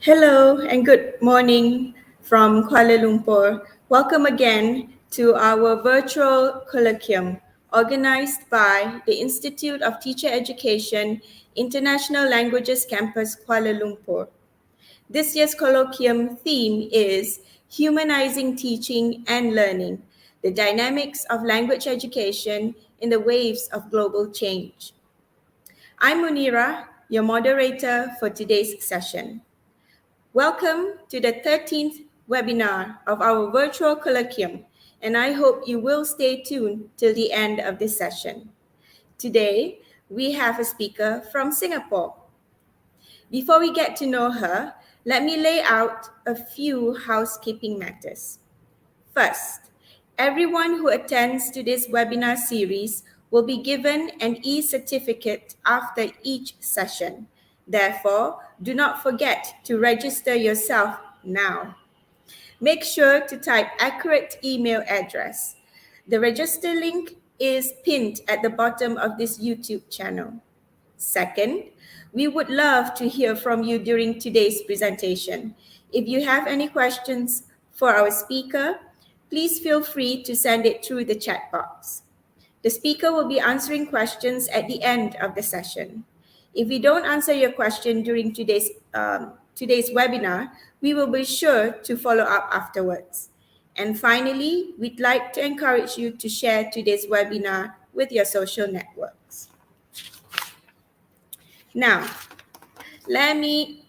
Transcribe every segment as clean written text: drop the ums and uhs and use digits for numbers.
Hello and good morning from Kuala Lumpur. Welcome again to our virtual colloquium organized by the Institute of Teacher Education, International Languages Campus, Kuala Lumpur. This year's colloquium theme is Humanizing Teaching and Learning, the Dynamics of Language Education in the Waves of Global Change. I'm Munira, your moderator for today's session. Welcome to the 13th webinar of our virtual colloquium, and I hope you will stay tuned till the end of this session. Today, we have a speaker from Singapore. Before we get to know her, let me lay out a few housekeeping matters. First, everyone who attends to this webinar series will be given an e-certificate after each session. Therefore, do not forget to register yourself now. Make sure to type accurate email address. The register link is pinned at the bottom of this YouTube channel. Second, we would love to hear from you during today's presentation. If you have any questions for our speaker, please feel free to send it through the chat box. The speaker will be answering questions at the end of the session. If we don't answer your question during today's webinar, we will be sure to follow up afterwards. And finally, we'd like to encourage you to share today's webinar with your social networks. Now, let me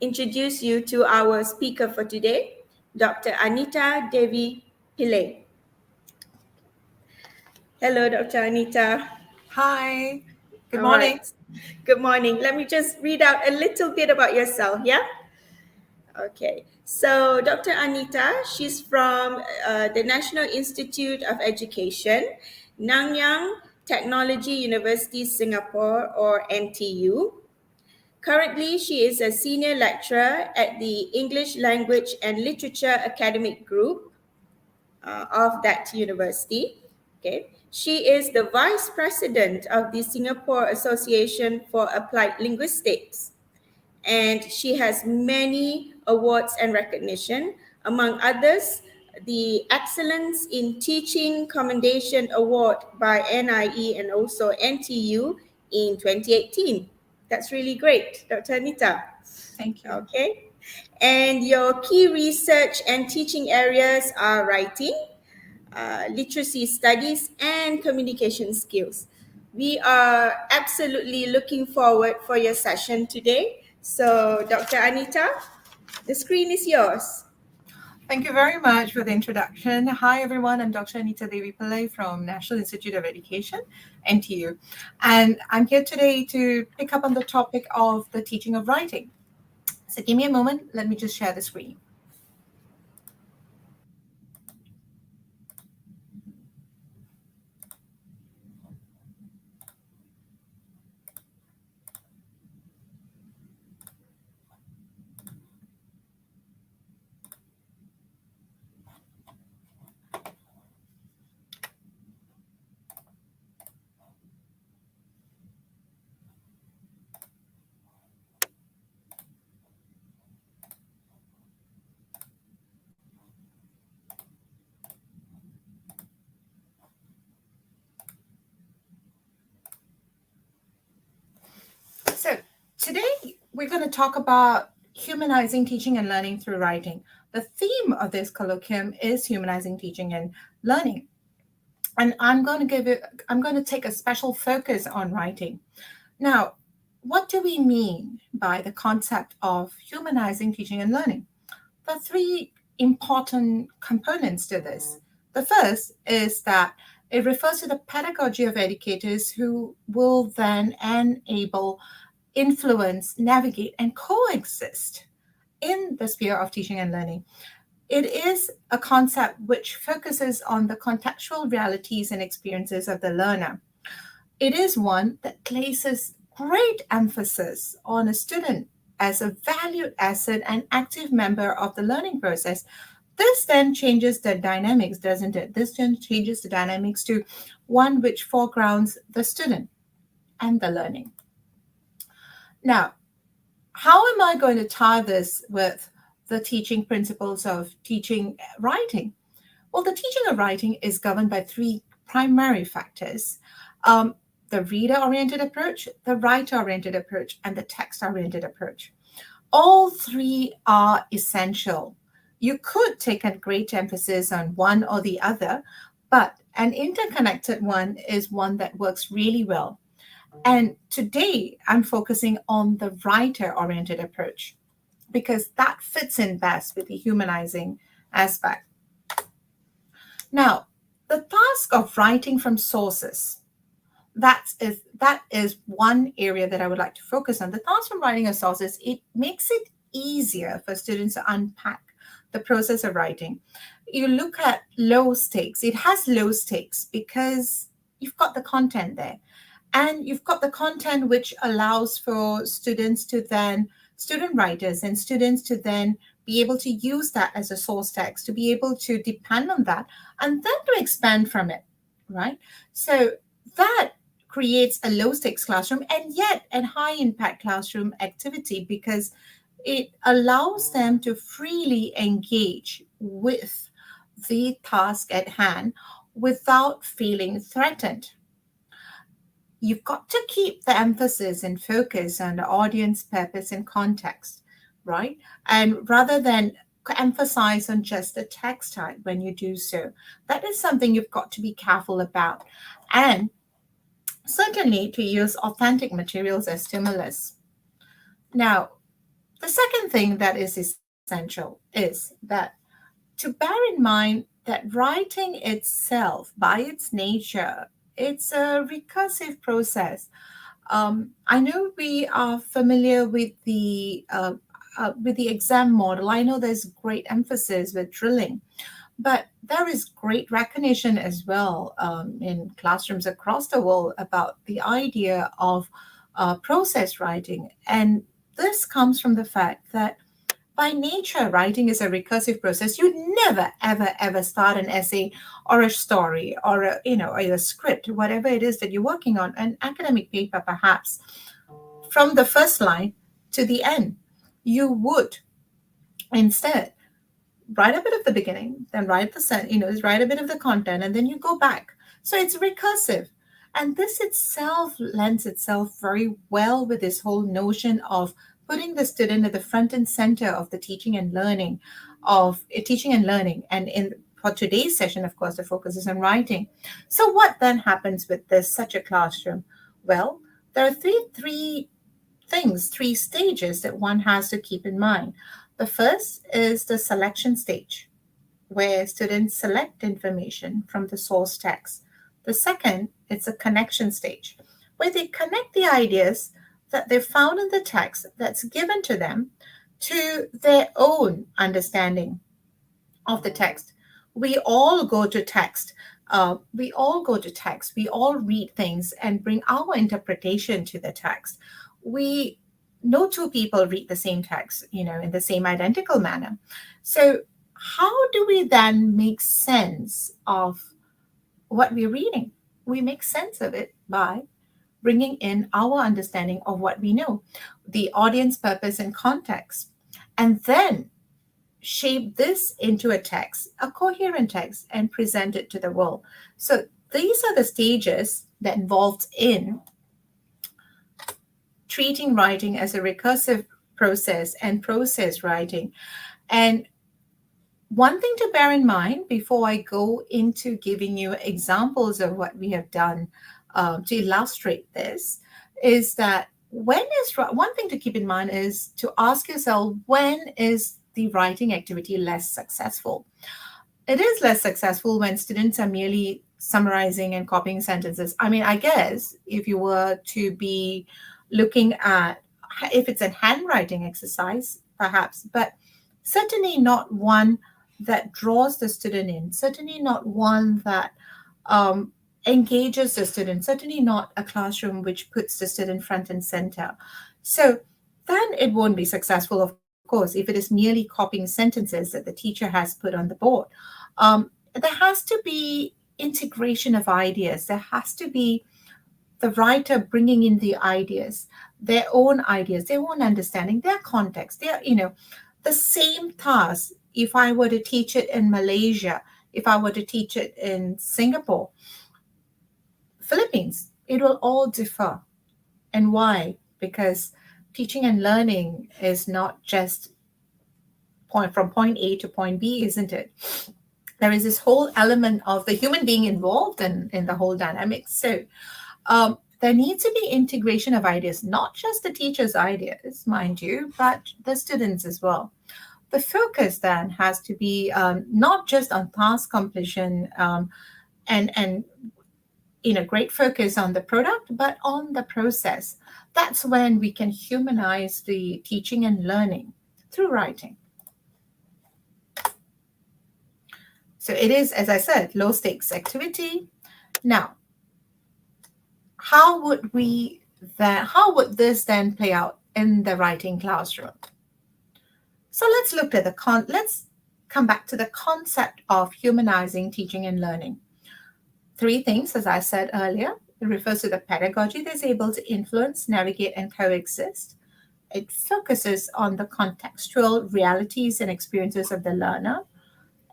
introduce you to our speaker for today, Dr.Anitha Devi Pillai. Hello, Dr.Anitha. Hi, good All morning. right. Good morning. Let me just read out a little bit about yourself, yeah? Okay. So, Dr.Anitha, she's from the National Institute of Education, Nanyang Technology University, Singapore, or NTU. Currently, she is a senior lecturer at the English Language and Literature Academic Group of that university. Okay. She is the vice president of the Singapore Association for Applied Linguistics, and she has many awards and recognition, among others, the Excellence in Teaching Commendation Award by NIE and also NTU in 2018. That's really great, Dr. Anitha. Thank you. Okay. And your key research and teaching areas are writing, literacy studies, and communication skills. We are absolutely looking forward for your session today. So, Dr. Anitha, the screen is yours. Thank you very much for the introduction. Hi, everyone. I'm Dr. Anitha Devi Pillai from National Institute of Education, NTU. And I'm here today to pick up on the topic of the teaching of writing. So give me a moment. Let me just share the screen. So today we're going to talk about humanizing teaching and learning through writing. The theme of this colloquium is humanizing teaching and learning. And I'm going to take a special focus on writing. Now, what do we mean by the concept of humanizing teaching and learning? There are three important components to this. The first is that it refers to the pedagogy of educators who will then enable, influence, navigate, and coexist in the sphere of teaching and learning. It is a concept which focuses on the contextual realities and experiences of the learner. It is one that places great emphasis on a student as a valued asset and active member of the learning process. This then changes the dynamics, doesn't it? This then changes the dynamics to one which foregrounds the student and the learning. Now, How am I going to tie this with the teaching principles of teaching writing? Well, the teaching of writing is governed by three primary factors: um, the reader oriented approach, the writer oriented approach, and the text oriented approach. All three are essential. You could take a great emphasis on one or the other, but an interconnected one is one that works really well. And today I'm focusing on the writer oriented approach because that fits in best with the humanizing aspect. Now, the task of writing from sources, that is one area that I would like to focus on. The task from writing a sources, it makes it easier for students to unpack the process of writing. You look at low stakes. It has low stakes because you've got the content there. And you've got the content which allows for student writers and students to then be able to use that as a source text, to be able to depend on that, and then to expand from it, right? So that creates a low stakes classroom and yet a high impact classroom activity because it allows them to freely engage with the task at hand without feeling threatened. You've got to keep the emphasis and focus on the audience, purpose, and context, right? And rather than emphasize on just the text type when you do so, that is something you've got to be careful about. And certainly to use authentic materials as stimulus. Now, the second thing that is essential is that to bear in mind that writing itself, by its nature, it's a recursive process. I know we are familiar with the exam model. I know there's great emphasis with drilling, but there is great recognition as well in classrooms across the world about the idea of process writing, and this comes from the fact that by nature, writing is a recursive process. You never, ever, ever start an essay or a story or or a script, whatever it is that you're working on, an academic paper perhaps, from the first line to the end. You would instead write a bit of the beginning, then write write a bit of the content, and then you go back. So it's recursive. And this itself lends itself very well with this whole notion of putting the student at the front and center of the teaching and learning. And in for today's session, of course, the focus is on writing. So what then happens with this such a classroom? Well, there are three stages that one has to keep in mind. The first is the selection stage, where students select information from the source text. The second is a connection stage, where they connect the ideas that they found in the text that's given to them to their own understanding of the text. We all go to text. We all go to text. We all read things and bring our interpretation to the text. We No two people read the same text, in the same identical manner. So how do we then make sense of what we're reading? We make sense of it by bringing in our understanding of what we know, the audience, purpose, and context, and then shape this into a text, a coherent text, and present it to the world. So these are the stages that involved in treating writing as a recursive process and process writing. And one thing to bear in mind before I go into giving you examples of what we have done to illustrate this is that one thing to keep in mind is to ask yourself, when is the writing activity less successful? It is less successful when students are merely summarizing and copying sentences. I mean, I guess if you were to be looking at if it's a handwriting exercise, perhaps, but certainly not one that draws the student in, certainly not one that engages the student, certainly not a classroom which puts the student front and center. So then it won't be successful, of course, if it is merely copying sentences that the teacher has put on the board. There has to be integration of ideas. There has to be the writer bringing in the ideas. their own ideas, their own understanding, their context, the same task. If I were to teach it in Malaysia, if I were to teach it in Singapore, Philippines, it will all differ. And why? Because teaching and learning is not just from point A to point B, isn't it? There is this whole element of the human being involved in the whole dynamic. So there needs to be integration of ideas, not just the teacher's ideas, mind you, but the students as well. The focus then has to be not just on task completion and great focus on the product, but on the process. That's when we can humanize the teaching and learning through writing. So it is, as I said, low stakes activity. Now, how would this then play out in the writing classroom? So let's come back to the concept of humanizing teaching and learning. Three things, as I said earlier. It refers to the pedagogy that's able to influence, navigate, and coexist. It focuses on the contextual realities and experiences of the learner.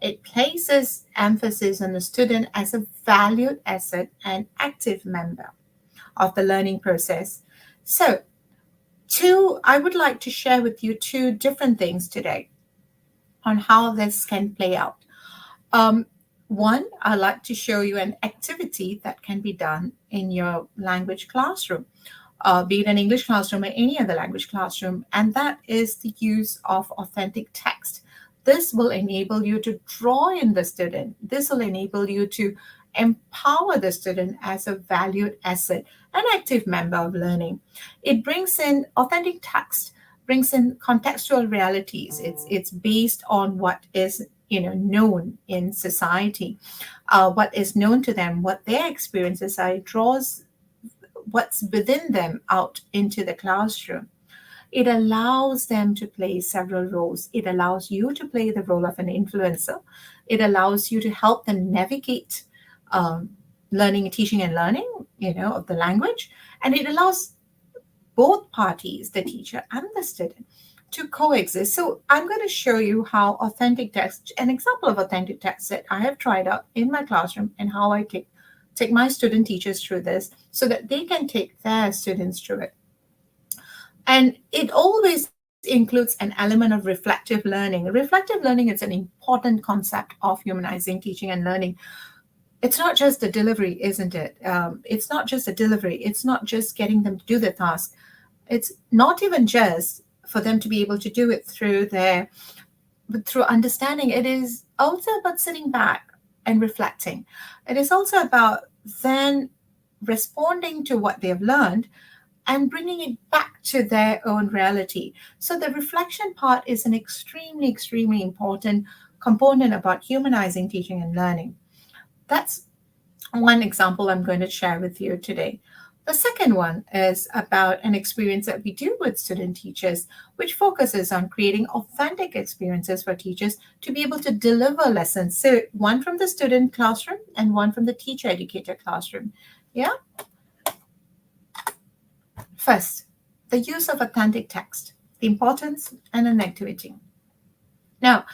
It places emphasis on the student as a valued asset and active member of the learning process. So, I would like to share with you two different things today on how this can play out. One, I'd like to show you an activity that can be done in your language classroom, be it an English classroom or any other language classroom, and that is the use of authentic text. This will enable you to draw in the student. This will enable you to empower the student as a valued asset, an active member of learning. It brings in authentic text, brings in contextual realities. It's based on what is known in society, what is known to them, what their experiences are. It draws what's within them out into the classroom. It allows them to play several roles. It allows you to play the role of an influencer. It allows you to help them navigate learning, teaching, and learning, of the language. And it allows both parties, the teacher and the student, to coexist. So I'm going to show you how authentic text, an example of authentic text that I have tried out in my classroom, and how I take my student teachers through this so that they can take their students through it. And it always includes an element of reflective learning. Reflective learning is an important concept of humanizing teaching and learning. It's not just the delivery, isn't it? It's not just a delivery. It's not just getting them to do the task. It's not even just for them to be able to do it through understanding. It is also about sitting back and reflecting. It is also about then responding to what they have learned and bringing it back to their own reality. So the reflection part is an extremely, extremely important component about humanizing teaching and learning. That's one example I'm going to share with you today. The second one is about an experience that we do with student teachers, which focuses on creating authentic experiences for teachers to be able to deliver lessons. So one from the student classroom and one from the teacher educator classroom. Yeah. First, the use of authentic text, the importance and an activity. Now,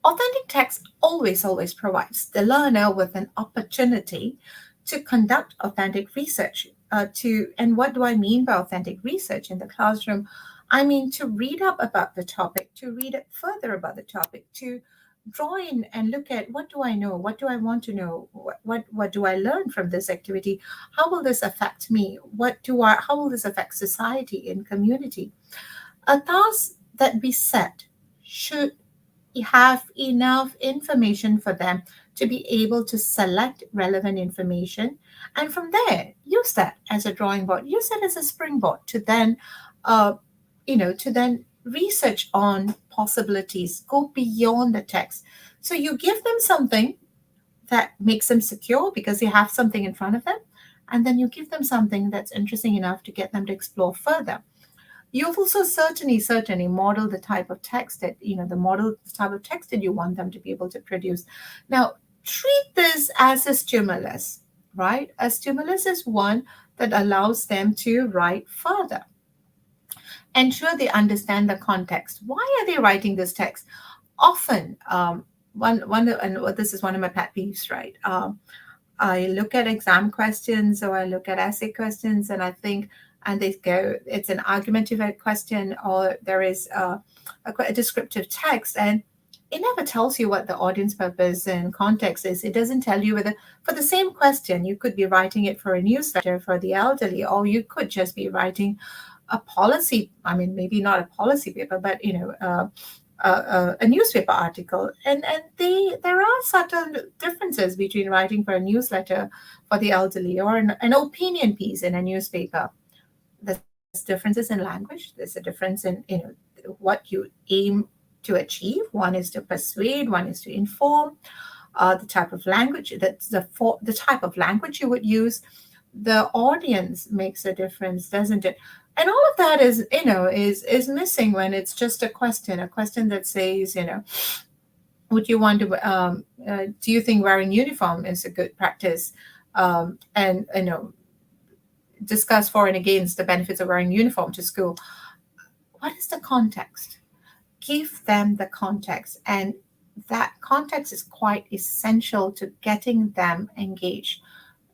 authentic text always provides the learner with an opportunity to conduct authentic research. And what do I mean by authentic research in the classroom? I mean to read up about the topic, to read it further about the topic, to draw in and look at what do I know, what do I want to know, what do I learn from this activity, how will this affect me, how will this affect society and community. A task that we set should have enough information for them to be able to select relevant information, and from there use that as a drawing board, use that as a springboard to then research on possibilities, go beyond the text. So you give them something that makes them secure because they have something in front of them, and then you give them something that's interesting enough to get them to explore further. You've also certainly model the type of text that you want them to be able to produce. Now, treat this as a stimulus. right? A stimulus is one that allows them to write further. Ensure they understand the context. Why are they writing this text? Often, and this is one of my pet peeves, right? I look at exam questions or I look at essay questions and I think, and they go, it's an argumentative question or there is a descriptive text, and it never tells you what the audience purpose and context is. It doesn't tell you whether, for the same question, you could be writing it for a newsletter for the elderly, or you could just be writing a policy, I mean, maybe not a policy paper, but a newspaper article, and there are certain differences between writing for a newsletter for the elderly or an opinion piece in a newspaper. There's differences in language. There's a difference in what you aim to achieve. One is to persuade. One is to inform. The type of language the type of language you would use. The audience makes a difference, doesn't it? And all of that is missing when it's just a question that says, would you want to do you think wearing uniform is a good practice, and discuss for and against the benefits of wearing uniform to school. What is the context? Give them the context, and that context is quite essential to getting them engaged.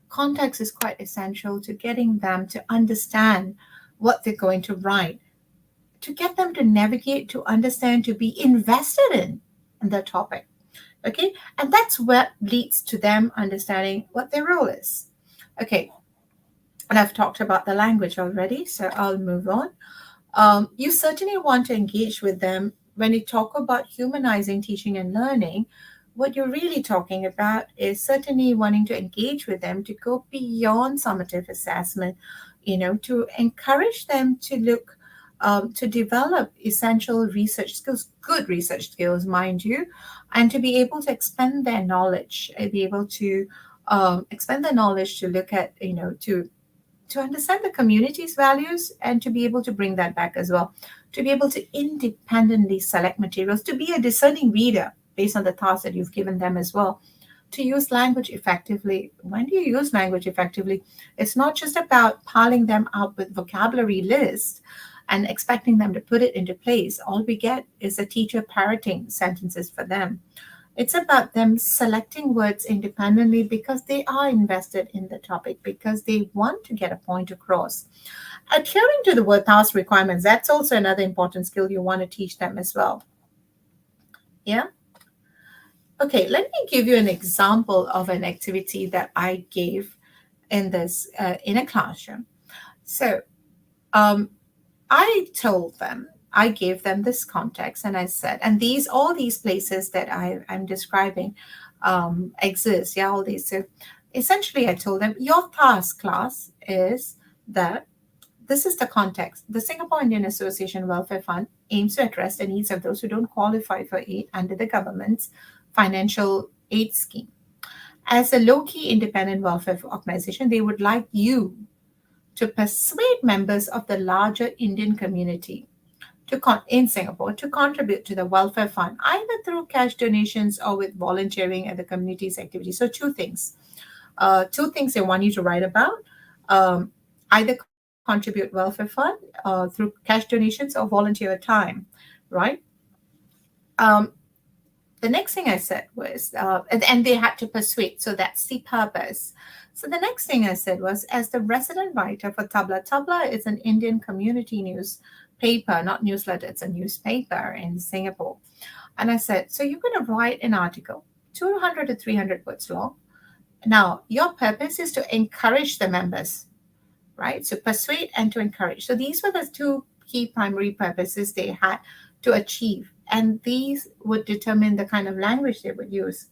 Context is quite essential to getting them to understand what they're going to write, to get them to navigate, to understand, to be invested in the topic. Okay, and that's what leads to them understanding what their role is. Okay, and I've talked about the language already, so I'll move on. You certainly want to engage with them when you talk about humanizing teaching and learning. What you're really talking about is certainly wanting to engage with them to go beyond summative assessment, to encourage them to look, to develop essential research skills, good research skills, mind you, and to be able to expand their knowledge, be able to expand their knowledge to look at, to understand the community's values and to be able to bring that back as well, to be able to independently select materials, to be a discerning reader based on the tasks that you've given them as well, to use language effectively. When do you use language effectively? It's not just about piling them out with vocabulary lists and expecting them to put it into place. All we get is a teacher parroting sentences for them. It's about them selecting words independently because they are invested in the topic, because they want to get a point across. Adhering to the word task requirements, that's also another important skill you want to teach them as well. Yeah? Okay, let me give you an example of an activity that I gave in this in a classroom. So I gave them this context, and I said, and all these places that I'm describing exist. Yeah, all these. So essentially, I told them, your task, class, is that this is the context. The Singapore Indian Association Welfare Fund aims to address the needs of those who don't qualify for aid under the government's financial aid scheme. As a low-key independent welfare organization, they would like you to persuade members of the larger Indian community in Singapore to contribute to the welfare fund, either through cash donations or with volunteering at the community's activities. So two things they want you to write about, either contribute welfare fund through cash donations or volunteer time, right? The next thing I said was, and they had to persuade, so that's the purpose. So the next thing I said was, as the resident writer for Tabla is an Indian community newspaper, not newsletter, it's a newspaper in Singapore. And I said, so you're going to write an article, 200 to 300 words long. Now, your purpose is to encourage the members, right? So persuade and to encourage. So these were the two key primary purposes they had to achieve. And these would determine the kind of language they would use.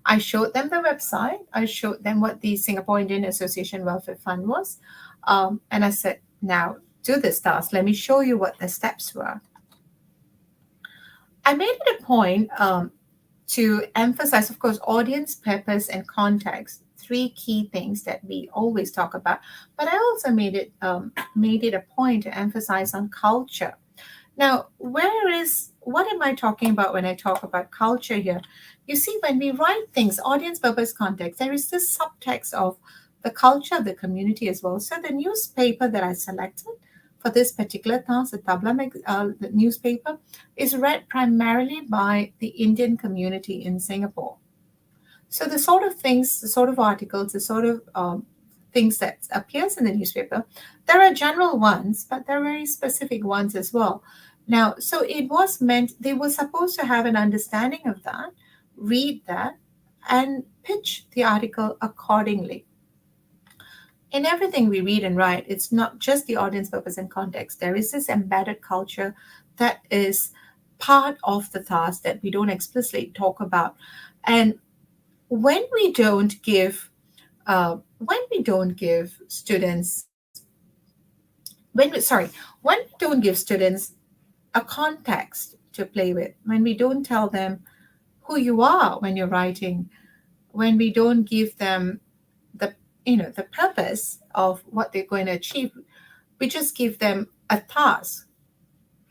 I showed them the website. I showed them what the Singapore Indian Association Welfare Fund was. And I said, now do this task. Let me show you what the steps were. I made it a point to emphasize, of course, audience, purpose, and context. Three key things that we always talk about. But I also made it a point to emphasize on culture. Now, what am I talking about when I talk about culture here? You see, when we write things, audience, purpose, context, there is this subtext of the culture of the community as well. So the newspaper that I selected for this particular task, the newspaper, is read primarily by the Indian community in Singapore. So the sort of things, the sort of articles, the sort of things that appears in the newspaper, there are general ones, but there are very specific ones as well. Now, so it was meant they were supposed to have an understanding of that, read that, and pitch the article accordingly. In everything we read and write, it's not just the audience, purpose, and context. There is this embedded culture that is part of the task that we don't explicitly talk about. And when we don't give students when we don't give students a context to play with, when we don't tell them who you are when you're writing, when we don't give them the the purpose of what they're going to achieve, we just give them a task,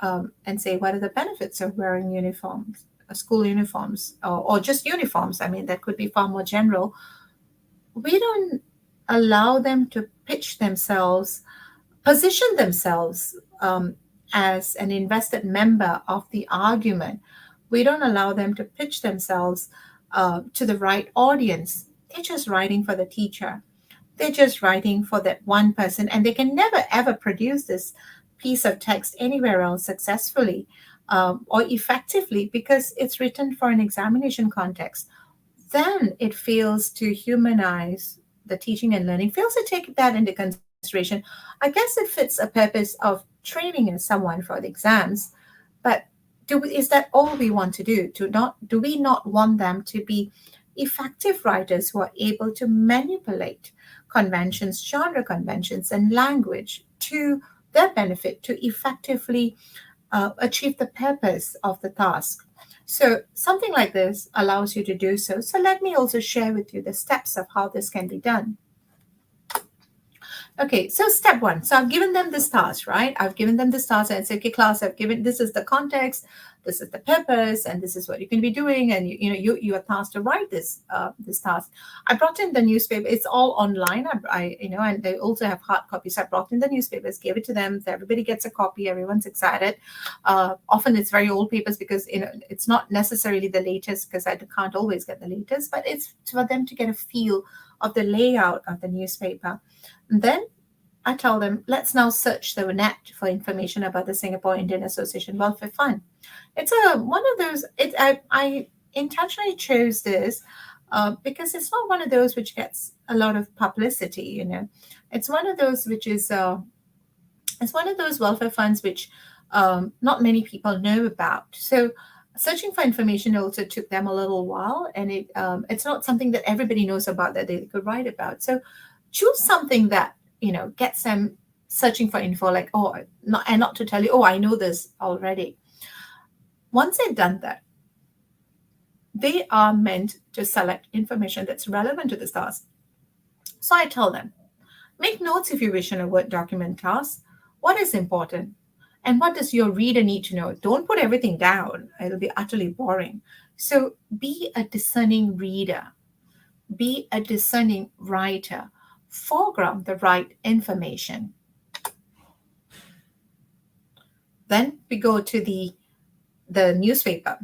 and say what are the benefits of wearing uniforms, school uniforms, or just uniforms. I mean, that could be far more general. We don't allow them to pitch themselves, position themselves, as an invested member of the argument. We don't allow them to pitch themselves to the right audience. They're just writing for the teacher. They're just writing for that one person, and they can never ever produce this piece of text anywhere else successfully, or effectively, because it's written for an examination context. Then it fails to humanize the teaching and learning, fails to take that into consideration. I guess it fits a purpose of training someone for the exams, but is that all we want to do? Do we not want them to be effective writers who are able to manipulate conventions, genre conventions, and language to their benefit to effectively achieve the purpose of the task? So something like this allows you to do so. So let me also share with you the steps of how this can be done. Okay, so step one. So I've given them this task, right? I've given them this task and say, okay, class, this is the context, this is the purpose, and this is what you can be doing. And you are tasked to write this task. I brought in the newspaper. It's all online. And they also have hard copies. So I brought in the newspapers, gave it to them. So everybody gets a copy. Everyone's excited. Often it's very old papers because it's not necessarily the latest, because I can't always get the latest, but it's for them to get a feel of the layout of the newspaper. And then I tell them, let's now search the net for information about the Singapore Indian Association Welfare Fund. It's one of those. I intentionally chose this because it's not one of those which gets a lot of publicity. It's one of those which is it's one of those welfare funds which not many people know about. So searching for information also took them a little while, and it's not something that everybody knows about that they could write about. So choose something that gets them searching for info, like, not to tell you, I know this already. Once they've done that, they are meant to select information that's relevant to this task. So I tell them, make notes if you wish in a Word document task. What is important? And what does your reader need to know? Don't put everything down. It'll be utterly boring. So be a discerning reader. Be a discerning writer. Foreground the right information. Then we go to the newspaper,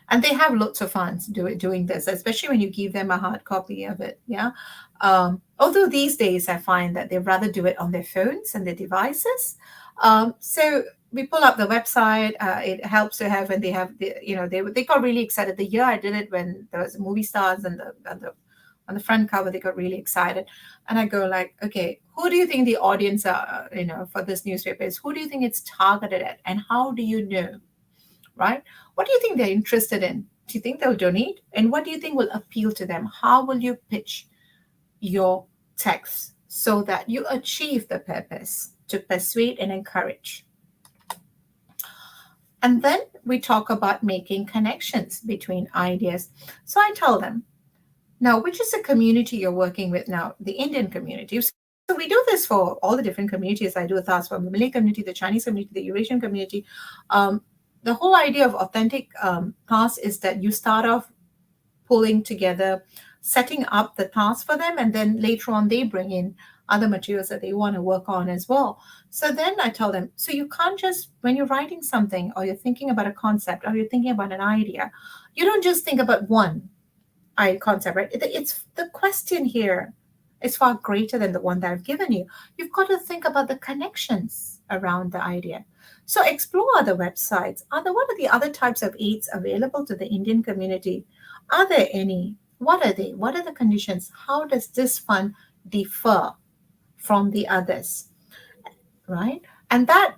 and they have lots of fun doing this, especially when you give them a hard copy of it. Yeah. Although these days I find that they rather do it on their phones and their devices. So we pull up the website. It helps to have when they have they got really excited. The year I did it, when there was movie stars and on the front cover, they got really excited. And I go like, okay, who do you think the audience are, for this newspaper is? Who do you think it's targeted at? And how do you know, right? What do you think they're interested in? Do you think they'll donate? And what do you think will appeal to them? How will you pitch your text so that you achieve the purpose to persuade and encourage? And then we talk about making connections between ideas. So I tell them, now, which is the community you're working with now? The Indian community. So we do this for all the different communities. I do a task for the Malay community, the Chinese community, the Eurasian community. The whole idea of authentic task is that you start off pulling together, setting up the task for them, and then later on they bring in other materials that they want to work on as well. So then I tell them, so you can't just, when you're writing something or you're thinking about a concept or you're thinking about an idea, you don't just think about one I concept, right? It's the question here is far greater than the one that I've given you. You've got to think about the connections around the idea. So explore other websites. What are the other types of aids available to the Indian community? Are there any? What are they? What are the conditions? How does this fund differ from the others? Right? And that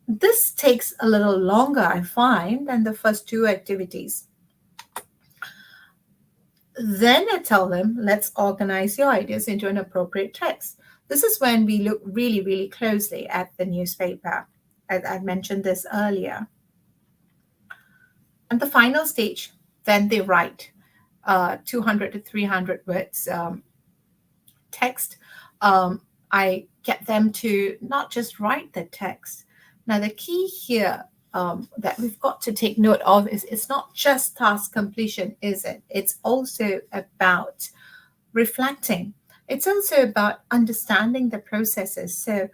this takes a little longer, I find, than the first two activities. Then I tell them, let's organize your ideas into an appropriate text. This is when we look really, really closely at the newspaper. I mentioned this earlier. And the final stage, then they write 200 to 300 words text. I get them to not just write the text. Now, the key here that we've got to take note of is it's not just task completion, is it? It's also about reflecting. It's also about understanding the processes. So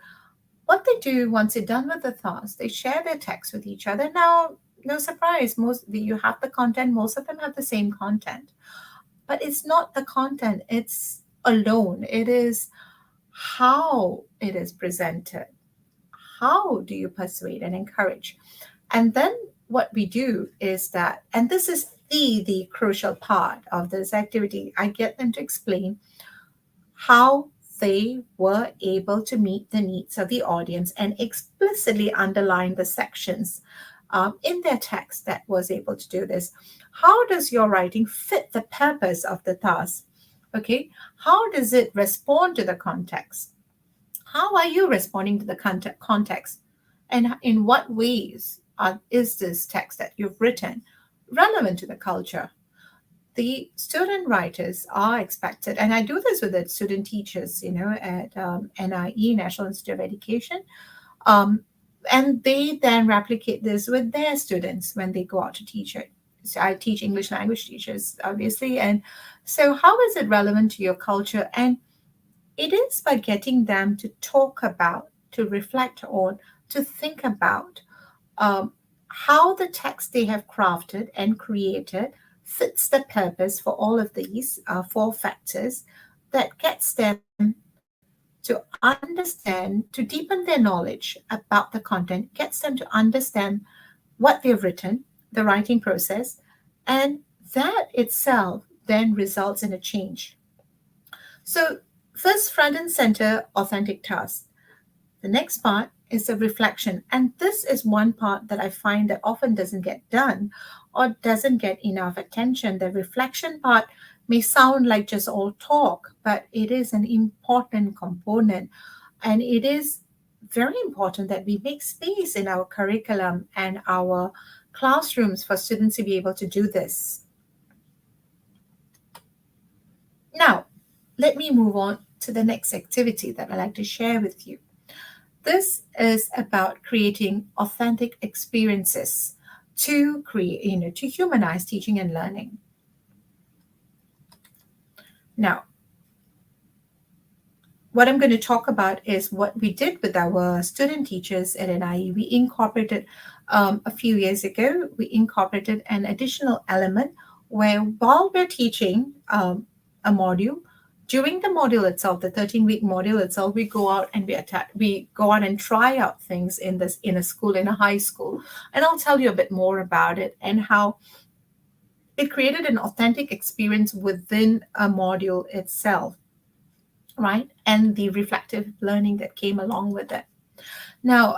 what they do once they're done with the task, they share their text with each other. Now, no surprise, you have the content, most of them have the same content. But it's not the content, it's alone. It is how it is presented. How do you persuade and encourage? And then what we do is that, and this is the crucial part of this activity, I get them to explain how they were able to meet the needs of the audience and explicitly underline the sections in their text that was able to do this. How does your writing fit the purpose of the task? Okay, how does it respond to the context? How are you responding to the context? And in what ways is this text that you've written relevant to the culture? The student writers are expected, and I do this with the student teachers, at NIE, National Institute of Education, and they then replicate this with their students when they go out to teach it. So I teach English language teachers, obviously, and so how is it relevant to your culture? And it is by getting them to talk about, to reflect on, to think about how the text they have crafted and created fits the purpose for all of these four factors that gets them to understand, to deepen their knowledge about the content, gets them to understand what they've written, the writing process, and that itself then results in a change. So first, front and center, authentic task. The next part is the reflection. And this is one part that I find that often doesn't get done or doesn't get enough attention. The reflection part may sound like just all talk, but it is an important component. And it is very important that we make space in our curriculum and our classrooms for students to be able to do this. Now, let me move on to the next activity that I'd like to share with you. This is about creating authentic experiences to create, to humanize teaching and learning. Now, what I'm going to talk about is what we did with our student teachers at NIE. We incorporated a few years ago, we incorporated an additional element where while we're teaching a module, during the module itself, the 13-week module itself, we go out and we go out and try out things in a school, in a high school. And I'll tell you a bit more about it and how it created an authentic experience within a module itself, right? And the reflective learning that came along with it. Now,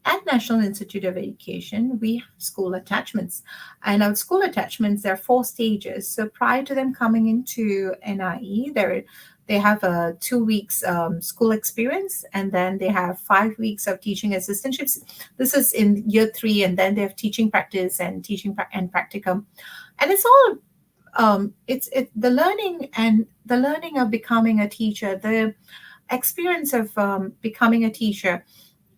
at National Institute of Education, we have school attachments. And our school attachments, there are 4 stages. So prior to them coming into NIE, they have a 2 weeks school experience, and then they have 5 weeks of teaching assistantships. This is in year 3, and then they have teaching practice and teaching and practicum. And it's all the learning of becoming a teacher, the experience of becoming a teacher.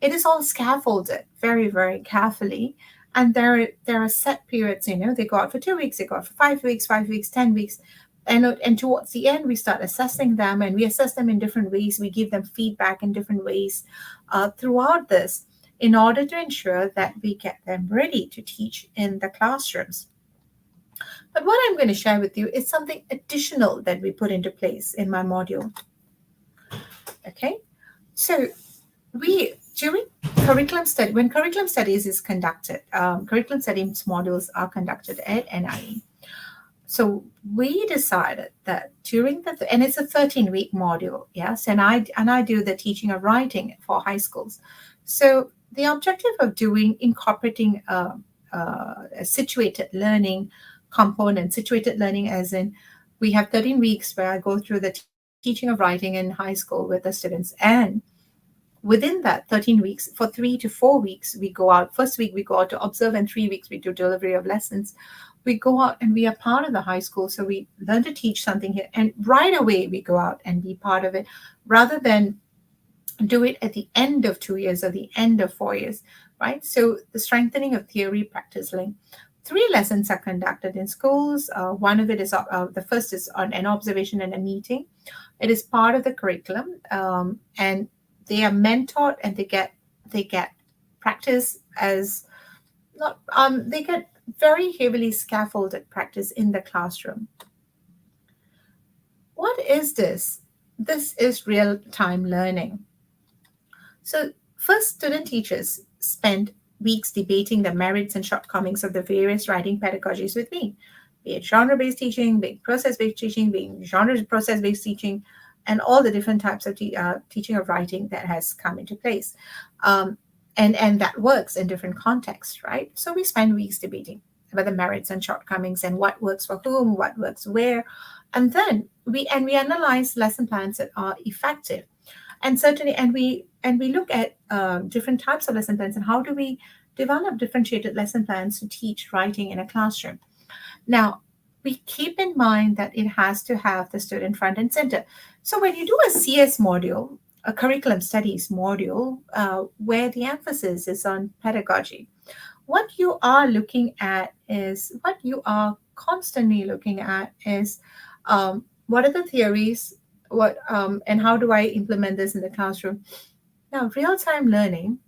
It is all scaffolded very, very carefully. And there are set periods. They go out for 2 weeks, they go out for 5 weeks, 5 weeks, 10 weeks, and towards the end we start assessing them, and we assess them in different ways. We give them feedback in different ways throughout this, in order to ensure that we get them ready to teach in the classrooms. But what I'm going to share with you is something additional that we put into place in my module. Okay, so we during curriculum study, when curriculum studies is conducted, curriculum studies modules are conducted at NIE. So we decided that during and it's a 13-week module, yes, and I do the teaching of writing for high schools. So the objective of incorporating a situated learning component, situated learning as in we have 13 weeks where I go through the teaching of writing in high school with the students, and within that 13 weeks, for 3 to 4 weeks, we go out. First week, we go out to observe, and 3 weeks, we do delivery of lessons. We go out and we are part of the high school. So we learn to teach something here. And right away, we go out and be part of it, rather than do it at the end of 2 years or the end of 4 years, right? So the strengthening of theory practice link. 3 lessons are conducted in schools. One of it is the first is on an observation and a meeting. It is part of the curriculum, and they are mentored, and they get practice as not they get very heavily scaffolded practice in the classroom. What is this? This is real-time learning. So first, student teachers spend weeks debating the merits and shortcomings of the various writing pedagogies with me, be it genre-based teaching, be it process-based teaching, being genre process-based teaching, and all the different types of teaching of writing that has come into place. And that works in different contexts, right? So we spend weeks debating about the merits and shortcomings and what works for whom, what works where. And then we analyze lesson plans that are effective. And certainly, and we look at different types of lesson plans and how do we develop differentiated lesson plans to teach writing in a classroom. Now, we keep in mind that it has to have the student front and center. So when you do a CS module, a curriculum studies module, where the emphasis is on pedagogy, what you are looking at is, what you are constantly looking at is, what are the theories, and how do I implement this in the classroom? Now, real-time learning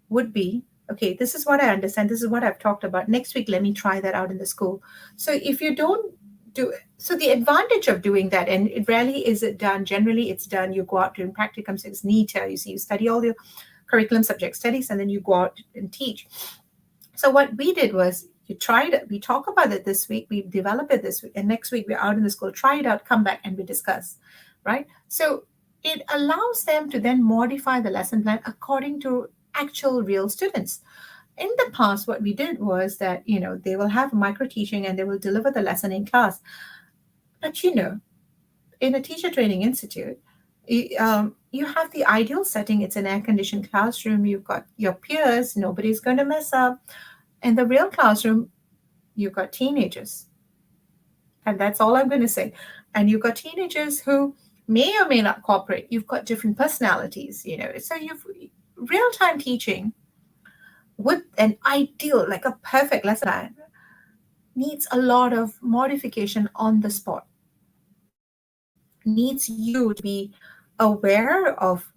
would be, okay, this is what I understand, this is what I've talked about. Next week, let me try that out in the school. So if you don't do it, so the advantage of doing that, and it rarely is it done, generally it's done, you go out during practicums, it's NETA, you study all your curriculum subject studies, and then you go out and teach. So what we did was, we talk about it this week, we develop it this week, and next week we're out in the school, try it out, come back, and we discuss, right? So it allows them to then modify the lesson plan according to actual real students. In the past, what we did was that, they will have micro teaching and they will deliver the lesson in class. But, in a teacher training institute, you have the ideal setting. It's an air-conditioned classroom. You've got your peers. Nobody's going to mess up. In the real classroom, you've got teenagers. And that's all I'm going to say. And you've got teenagers who may or may not cooperate. You've got different personalities, So you've real-time teaching with an ideal, like a perfect lesson plan, needs a lot of modification on the spot. Needs you to be aware of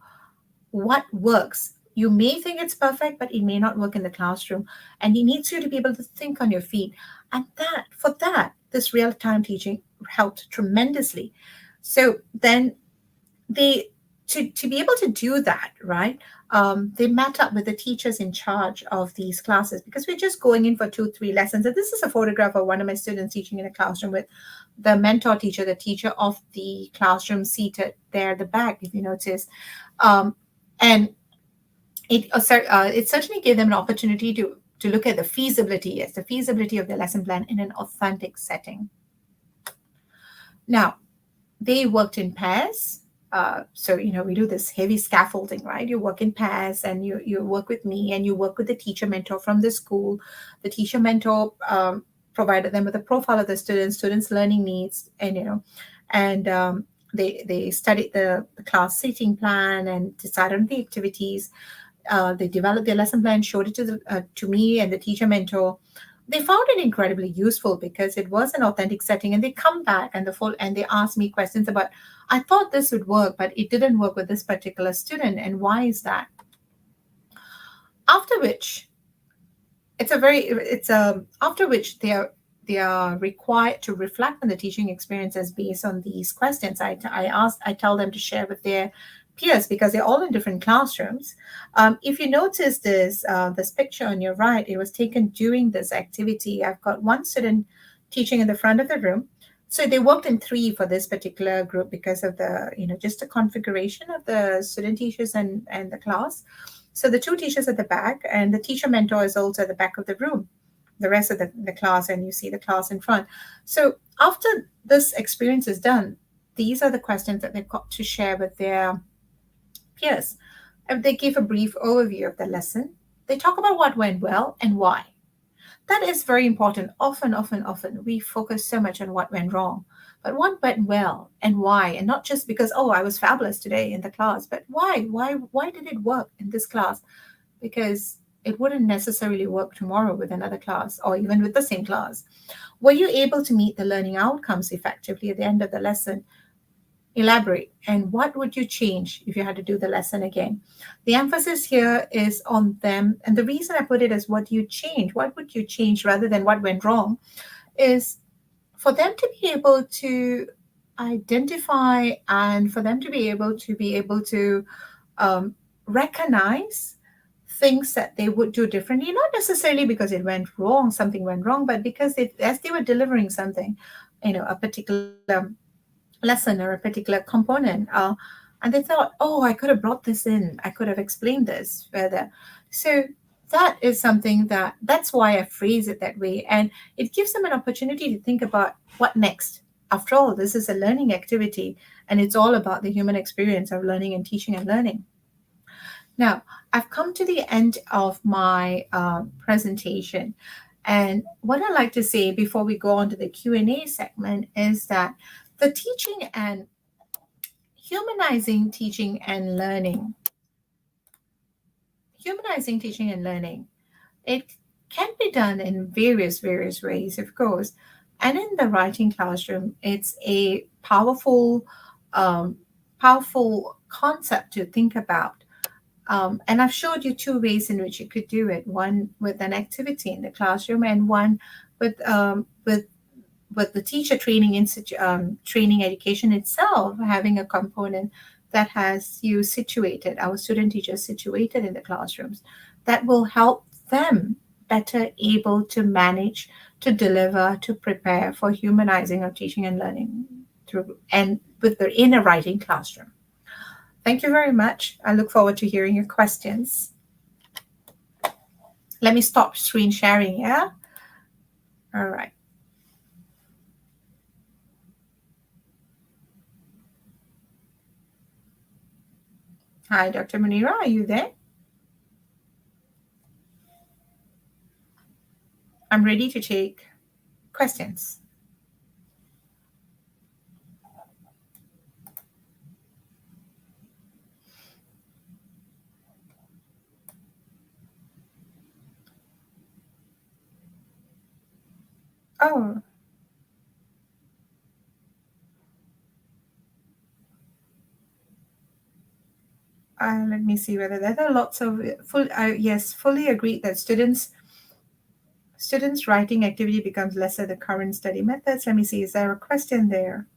what works. You may think it's perfect, but it may not work in the classroom. And it needs you to be able to think on your feet. And for that, this real-time teaching helped tremendously. So then to be able to do that, right? They met up with the teachers in charge of these classes, because we're just going in for 2-3 lessons. And this is a photograph of one of my students teaching in a classroom with the mentor teacher, the teacher of the classroom seated there at the back, if you notice. And it certainly gave them an opportunity to look at the feasibility of the lesson plan in an authentic setting. Now, they worked in pairs. So, we do this heavy scaffolding, right? You work in pairs, and you work with me, and you work with the teacher mentor from the school. The teacher mentor provided them with a profile of the students' learning needs, and they studied the class seating plan and decided on the activities. They developed their lesson plan, showed it to me and the teacher mentor. They found it incredibly useful because it was an authentic setting, and they come back and they ask me questions about, I thought this would work, but it didn't work with this particular student, and why is that? After which it's a after which they are required to reflect on the teaching experiences based on these questions. I tell them to share with their peers because they're all in different classrooms. If you notice this picture on your right, it was taken during this activity. I've got one student teaching in the front of the room. So they worked in three for this particular group because of the, just the configuration of the student teachers and the class. So the two teachers at the back, and the teacher mentor is also at the back of the room, the rest of the class, and you see the class in front. So after this experience is done, these are the questions that they've got to share with their peers. If they give a brief overview of the lesson, they talk about what went well and why. That is very important. Often, we focus so much on what went wrong, but what went well and why, and not just because, oh, I was fabulous today in the class, but why? Why did it work in this class? Because it wouldn't necessarily work tomorrow with another class or even with the same class. Were you able to meet the learning outcomes effectively at the end of the lesson? Elaborate. And what would you change if you had to do the lesson again? The emphasis here is on them. And the reason I put it as what do you change? What would you change rather than what went wrong is for them to be able to identify and for them to be able to recognize things that they would do differently, not necessarily because it went wrong, something went wrong, but because as they were delivering something, a particular lesson or a particular component, and they thought, oh, I could have brought this in, I could have explained this further. So that is something that's why I phrase it that way, and it gives them an opportunity to think about what next. After all, this is a learning activity, and it's all about the human experience of learning and teaching and learning. Now, I've come to the end of my presentation. And what I'd like to say before we go on to the Q&A segment is that the teaching and humanizing teaching and learning, humanizing teaching and learning, it can be done in various ways, of course. And in the writing classroom, it's a um, powerful concept to think about. And I've showed you two ways in which you could do it: one with an activity in the classroom, and one with the teacher training training education itself, having a component that has our student teachers situated in the classrooms, that will help them better able to manage, to deliver, to prepare for humanizing of teaching and learning in a writing classroom. Thank you very much. I look forward to hearing your questions. Let me stop screen sharing, yeah? All right. Hi, Dr. Munira, are you there? I'm ready to take questions. Oh, let me see whether there are lots of yes, fully agreed that students writing activity becomes lesser the current study methods. Let me see, is there a question there?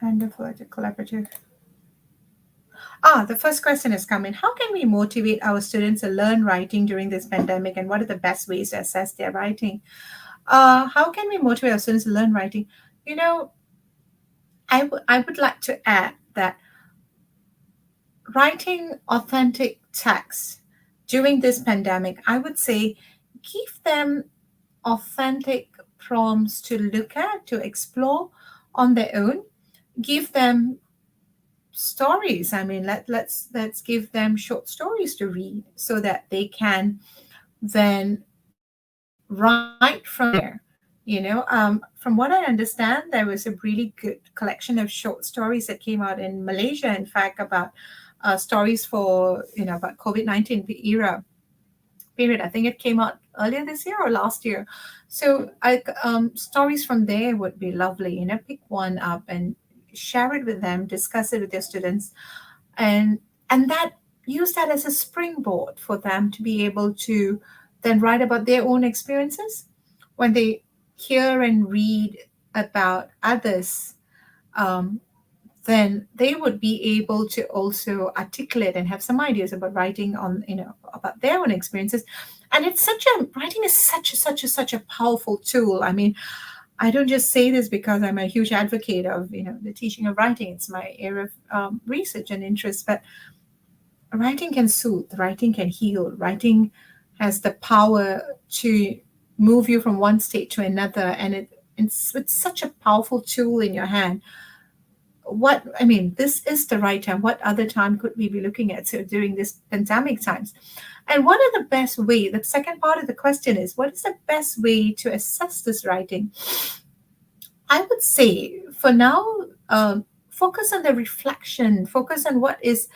And the collaborative. The first question is coming. How can we motivate our students to learn writing during this pandemic, and what are the best ways to assess their writing? How can we motivate our students to learn writing? I would like to add that writing authentic text during this pandemic, I would say give them authentic prompts to look at, to explore on their own. Give them stories. I mean, let's give them short stories to read so that they can then write from there. From what I understand, there was a really good collection of short stories that came out in Malaysia, in fact, about stories for, about COVID-19 era period. I think it came out earlier this year or last year. So stories from there would be lovely. Pick one up and share it with them, discuss it with your students, and that use that as a springboard for them to be able to then write about their own experiences when they hear and read about others. um, then they would be able to also articulate and have some ideas about writing on, about their own experiences. And it's writing is such a powerful tool. I mean, I don't just say this because I'm a huge advocate of, the teaching of writing. It's my area of research and interest. But writing can soothe, writing can heal, writing has the power to move you from one state to another, and it's such a powerful tool in your hand. This is the right time. What other time could we be looking at? So during this pandemic times, and what are the best way? The second part of the question is, what is the best way to assess this writing? I would say for now, focus on the reflection. Focus on what does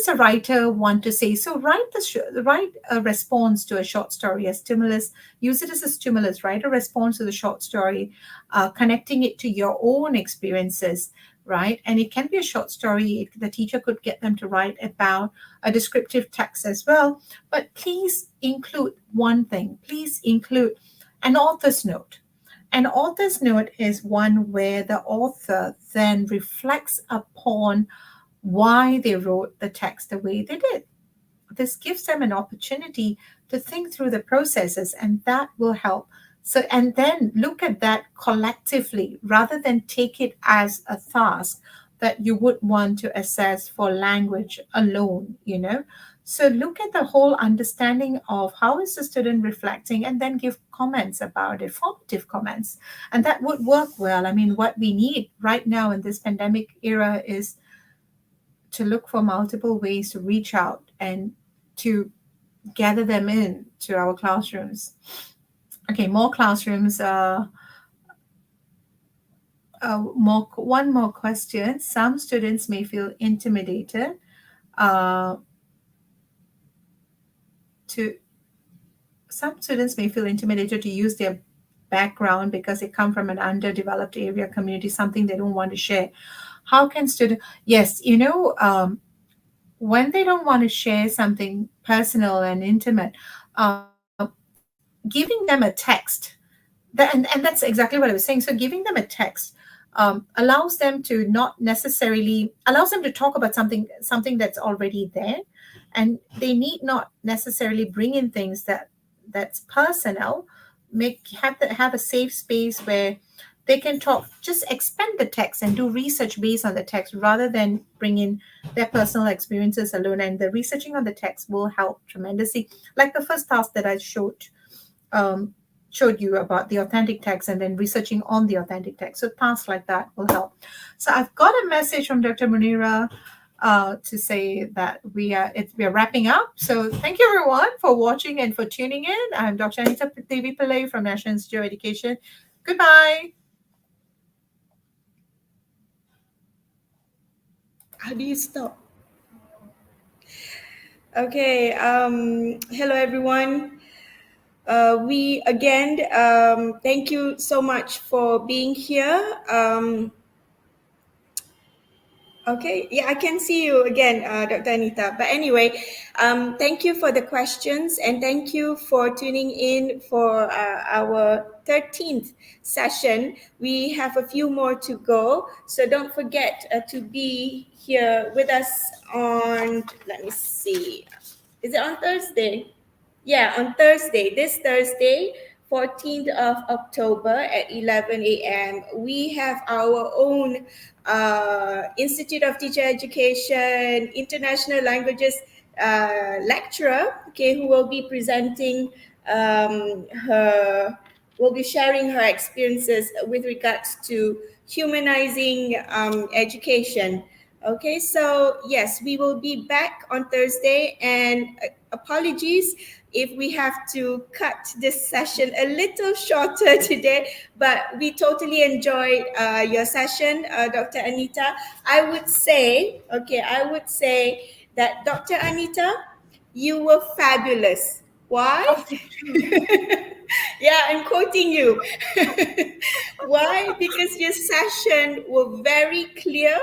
the writer want to say. So write a response to a short story, a stimulus. Use it as a stimulus. Write a response to the short story, connecting it to your own experiences, right? And it can be a short story. The teacher could get them to write about a descriptive text as well. But please include one thing. Please include an author's note. An author's note is one where the author then reflects upon why they wrote the text the way they did. This gives them an opportunity to think through the processes, and that will help. So, and then look at that collectively rather than take it as a task that you would want to assess for language alone. So look at the whole understanding of how is the student reflecting, and then give comments about it, formative comments. And that would work well. I mean, what we need right now in this pandemic era is to look for multiple ways to reach out and to gather them in to our classrooms. Okay, more classrooms. One more question. Some students may feel intimidated uh, to to use their background because they come from an underdeveloped area community, something they don't want to share. How can students? Yes, when they don't want to share something personal and intimate, giving them a text, and that's exactly what I was saying. So giving them a text allows them to not necessarily allows them to talk about something that's already there, and they need not necessarily bring in things that's personal. Have a safe space where they can talk, just expand the text and do research based on the text rather than bring in their personal experiences alone. And the researching on the text will help tremendously. Like the first task that I um, showed you about the authentic text, and then researching on the authentic text. So tasks like that will help. So I've got a message from Dr. Munira to say that we are wrapping up. So thank you everyone for watching and for tuning in. I'm Dr. Anitha Devi Pillai from National Institute of Education. Goodbye. How do you stop? Okay. Hello, everyone. We again thank you so much for being here. Okay, yeah, I can see you again, Dr. Anitha. But anyway, thank you for the questions, and thank you for tuning in for our 13th session. We have a few more to go, so don't forget to be here with us on, let me see, is it on Thursday? Yeah, on Thursday, this Thursday, 14th of October at 11 a.m., we have our own Institute of Teacher Education International Languages lecturer, okay, who will be presenting will be sharing her experiences with regards to humanizing education. Okay, so yes, we will be back on Thursday, and apologies if we have to cut this session a little shorter today, but we totally enjoyed your session, Dr. Anitha. I would say that Dr. Anitha, you were fabulous. Why? Oh, thank you. Yeah, I'm quoting you. Why? Because your session were very clear.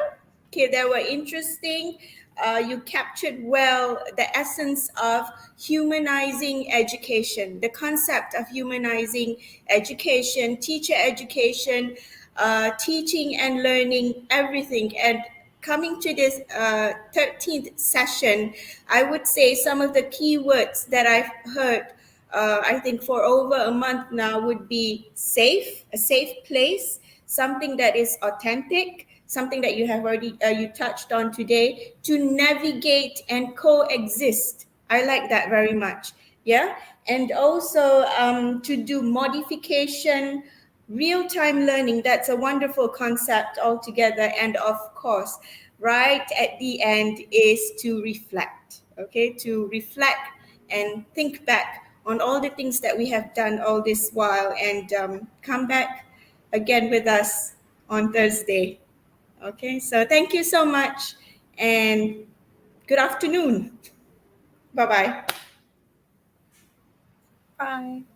Okay, they were interesting. You captured well the essence of humanizing education, the concept of humanizing education, teacher education, teaching and learning, everything. And coming to this 13th session, I would say some of the key words that I've heard, I think for over a month now, would be safe, a safe place, something that is authentic, something that you have already you touched on today, to navigate and coexist. I like that very much. Yeah, and also to do modification, real-time learning. That's a wonderful concept altogether. And of course, right at the end is to reflect. Okay, to reflect and think back on all the things that we have done all this while, and come back again with us on Thursday. Okay, so thank you so much and good afternoon. Bye bye. Bye.